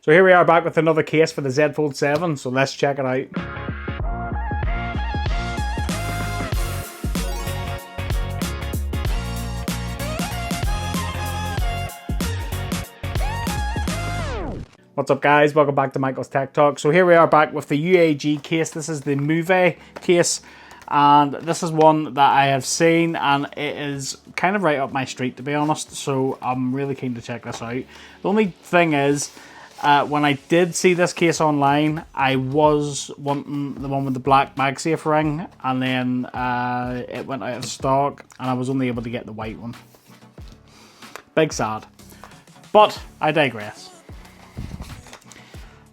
So here we are back with another case for the Z Fold 7, so let's check it out. What's up guys, welcome back to Michael's Tech Talk. So here we are back with the UAG case. This is the Mouve Case, and this is one that I have seen and it is kind of right up my street, to be honest, so I'm really keen to check this out. The only thing is, when I did see this case online, I was wanting the one with the black Magsafe ring, and then it went out of stock and I was only able to get the white one. Big sad. But I digress.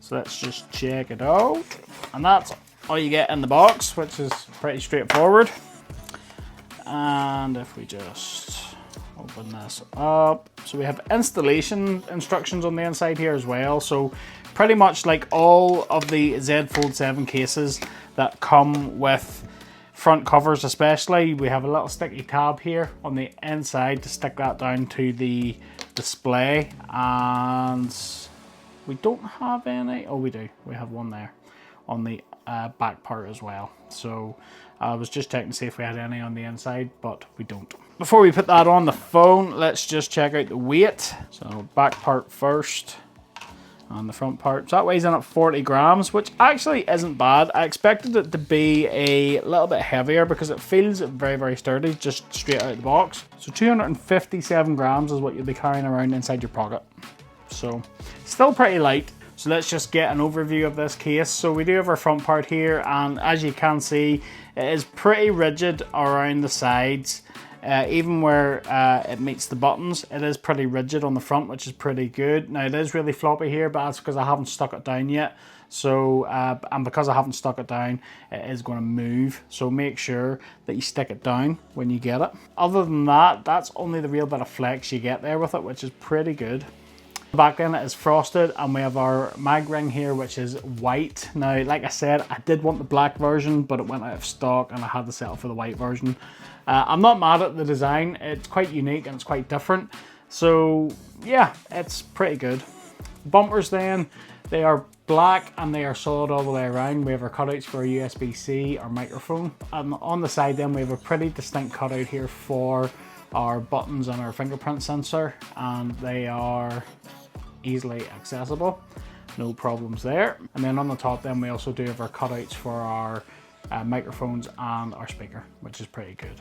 So let's just check it out. And that's all you get in the box, which is pretty straightforward. And if we just open this up, so we have installation instructions on the inside here as well. So pretty much like all of the Z Fold 7 cases that come with front covers especially, we have a little sticky tab here on the inside to stick that down to the display. And we don't have any, oh we do, we have one there on the back part as well. So I was just checking to see if we had any on the inside, but we don't. Before we put that on the phone, let's just check out the weight. So back part first, and the front part. So that weighs in at 40 grams, which actually isn't bad. I expected it to be a little bit heavier because it feels very, very sturdy, just straight out of the box. So 257 grams is what you'll be carrying around inside your pocket. So still pretty light. So let's just get an overview of this case. So we do have our front part here, and as you can see, it is pretty rigid around the sides. Even where it meets the buttons, it is pretty rigid on the front, which is pretty good. Now it is really floppy here, but that's because I haven't stuck it down yet. So, and because I haven't stuck it down, it is going to move. So make sure that you stick it down when you get it. Other than that, that's only the real bit of flex you get there with it, which is pretty good. The back end is frosted, and we have our mag ring here, which is white. Now, like I said, I did want the black version, but it went out of stock and I had to settle for the white version. I'm not mad at the design. It's quite unique and it's quite different. So yeah, it's pretty good. Bumpers then, they are black and they are solid all the way around. We have our cutouts for our USB-C, our microphone. And on the side then, we have a pretty distinct cutout here for our buttons and our fingerprint sensor, and they are easily accessible, no problems there. And then on the top then, we also do have our cutouts for our microphones and our speaker, which is pretty good.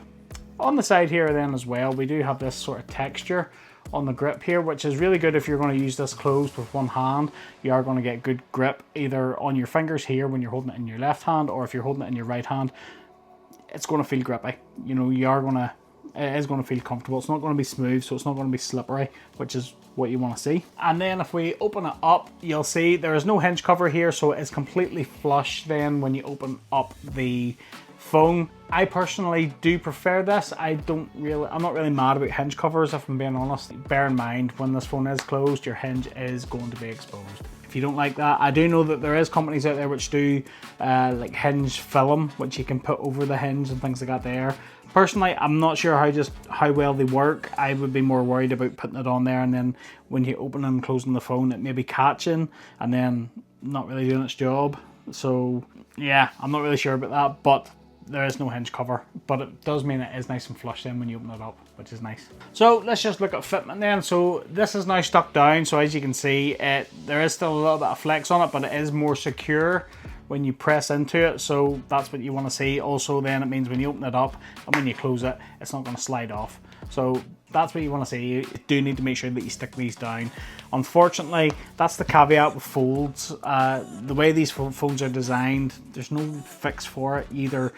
On the side here then as well, we do have this sort of texture on the grip here, which is really good if you're going to use this closed with one hand. You are going to get good grip either on your fingers here when you're holding it in your left hand, or if you're holding it in your right hand, it's going to feel grippy. You know, it is going to feel comfortable. It's not going to be smooth, so it's not going to be slippery, which is what you want to see. And then if we open it up, you'll see there is no hinge cover here, so it is completely flush then when you open up the phone. I personally do prefer this. I'm not really mad about hinge covers, if I'm being honest. Bear in mind, when this phone is closed, your hinge is going to be exposed. If you don't like that, I do know that there is companies out there which do like hinge film, which you can put over the hinge and things like that there. Personally, I'm not sure how well they work. I would be more worried about putting it on there and then when you open and closing the phone, it may be catching and then not really doing its job. So yeah, I'm not really sure about that, but there is no hinge cover, but it does mean it is nice and flush then when you open it up, which is nice. So let's just look at fitment then. So this is now stuck down, so as you can see, there is still a little bit of flex on it, but it is more secure when you press into it, so that's what you want to see. Also then it means when you open it up and when you close it, it's not going to slide off. So that's what you want to see. You do need to make sure that you stick these down. Unfortunately, that's the caveat with folds. The way these phones are designed, there's no fix for it either.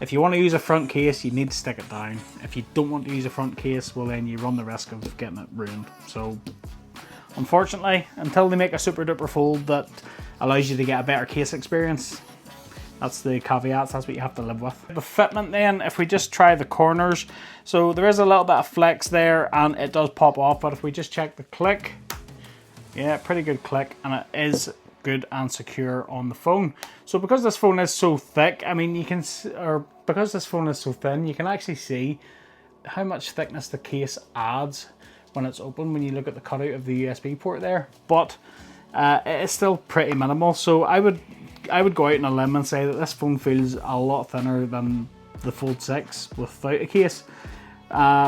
If you want to use a front case, you need to stick it down. If you don't want to use a front case, well then you run the risk of getting it ruined. So unfortunately, until they make a super duper fold that allows you to get a better case experience, that's the caveats, that's what you have to live with. The fitment then, if we just try the corners, so there is a little bit of flex there and it does pop off, but if we just check the click, yeah, pretty good click, and it is good and secure on the phone. So because this phone is so thick, I mean, because this phone is so thin, you can actually see how much thickness the case adds when it's open, when you look at the cutout of the USB port there. But it is still pretty minimal. So I would go out on a limb and say that this phone feels a lot thinner than the Fold 6 without a case.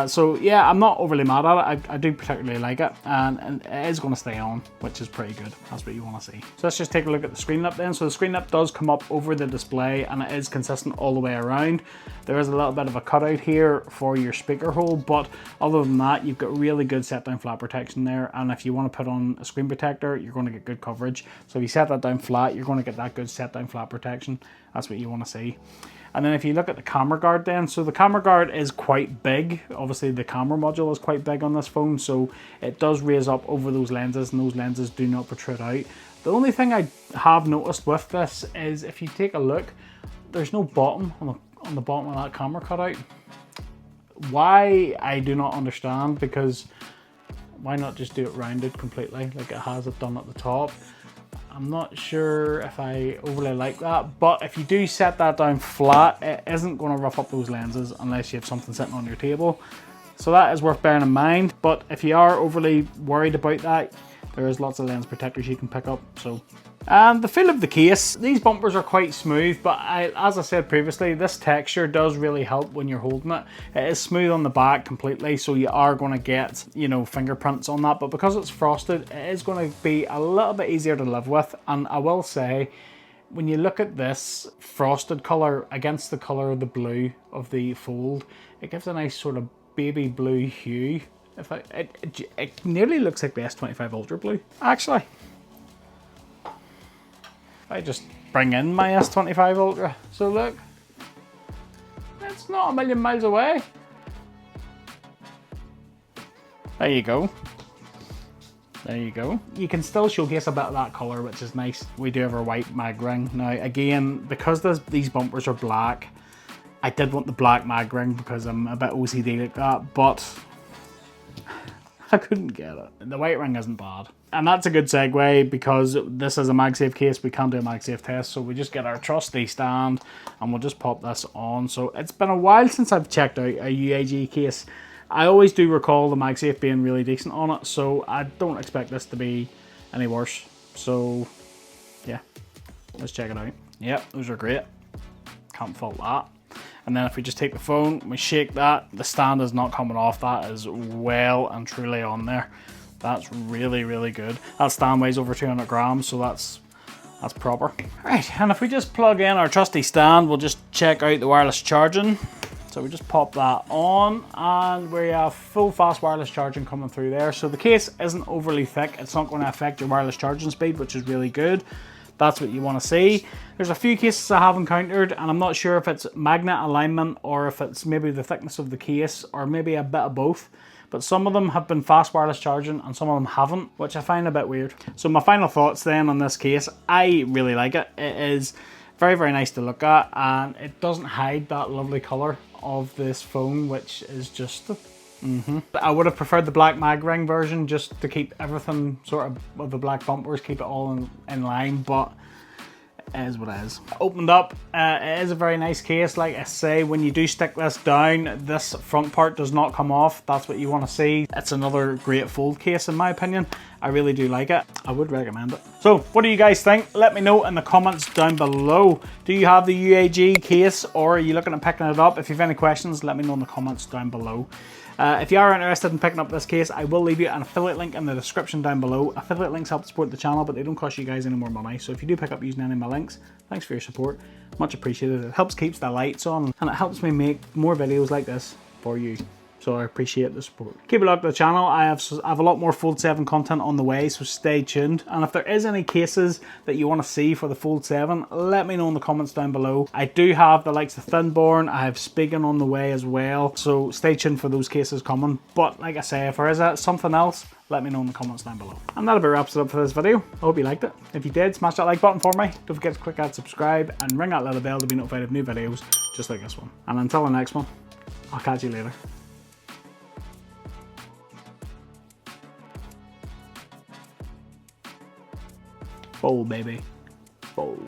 So yeah, I'm not overly mad at it. I do particularly like it, and it is going to stay on, which is pretty good. That's what you want to see. So let's just take a look at the screen lip then. So the screen lip does come up over the display, and it is consistent all the way around. There is a little bit of a cutout here for your speaker hole, but other than that, you've got really good set down flat protection there. And if you want to put on a screen protector, you're going to get good coverage. So if you set that down flat, you're going to get that good set down flat protection. That's what you want to see. And then if you look at the camera guard then, so the camera guard is quite big. Obviously the camera module is quite big on this phone, so it does raise up over those lenses, and those lenses do not protrude out. The only thing I have noticed with this is if you take a look, there's no bottom on the bottom of that camera cutout. Why, I do not understand, because why not just do it rounded completely like it has it done at the top? I'm not sure if I overly like that, but if you do set that down flat, it isn't going to rough up those lenses unless you have something sitting on your table. So that is worth bearing in mind, but if you are overly worried about that, there is lots of lens protectors you can pick up. And the feel of the case, these bumpers are quite smooth, but as I said previously, this texture does really help when you're holding it. It is smooth on the back completely, so you are going to get, you know, fingerprints on that, but because it's frosted, it is going to be a little bit easier to live with. And I will say, when you look at this frosted color against the color of the blue of the Fold, it gives a nice sort of baby blue hue. It nearly looks like the S25 Ultra Blue, actually. I just bring in my S25 Ultra. So look, it's not a million miles away. There you go. There you go. You can still showcase a bit of that colour, which is nice. We do have our white mag ring. Now again, because these bumpers are black, I did want the black mag ring because I'm a bit OCD like that, but I couldn't get it. The white ring isn't bad. And that's a good segue, because this is a Magsafe case. We can't do a Magsafe test, so we just get our trusty stand and we'll just pop this on. So it's been a while since I've checked out a UAG case. I always do recall the Magsafe being really decent on it, so I don't expect this to be any worse. So yeah, let's check it out. Yep, those are great. Can't fault that. And then if we just take the phone, we shake that, the stand is not coming off. That is well and truly on there. That's really, really good. That stand weighs over 200 grams, so that's proper. Right, and if we just plug in our trusty stand, we'll just check out the wireless charging. So we just pop that on, and we have full fast wireless charging coming through there. So the case isn't overly thick. It's not going to affect your wireless charging speed, which is really good. That's what you want to see. There's a few cases I have encountered, and I'm not sure if it's magnet alignment or if it's maybe the thickness of the case or maybe a bit of both. But some of them have been fast wireless charging and some of them haven't, which I find a bit weird. So my final thoughts then on this case, I really like it. It is very, very nice to look at, and it doesn't hide that lovely colour of this phone, which is just... I would have preferred the black mag ring version just to keep everything sort of the black bumpers, keep it all in line, but it is what it is. Opened up, it is a very nice case. Like I say, when you do stick this down, this front part does not come off. That's what you want to see. It's another great fold case in my opinion. I really do like it. I would recommend it. So what do you guys think? Let me know in the comments down below. Do you have the UAG case, or are you looking at picking it up? If you have any questions, let me know in the comments down below. If you are interested in picking up this case, I will leave you an affiliate link in the description down below. Affiliate links help support the channel, but they don't cost you guys any more money. So if you do pick up using any of my links, thanks for your support. Much appreciated. It helps keep the lights on, and it helps me make more videos like this for you. So I appreciate the support. Keep a look at the channel. I have a lot more Fold 7 content on the way, so stay tuned. And if there is any cases that you want to see for the Fold 7, let me know in the comments down below. I do have the likes of Thinborn. I have Spigen on the way as well, so stay tuned for those cases coming. But like I say, if there is something else, let me know in the comments down below. And that about wraps it up for this video. I hope you liked it. If you did, smash that like button for me. Don't forget to click that subscribe and ring that little bell to be notified of new videos just like this one. And until the next one, I'll catch you later. Fold, baby. Fold.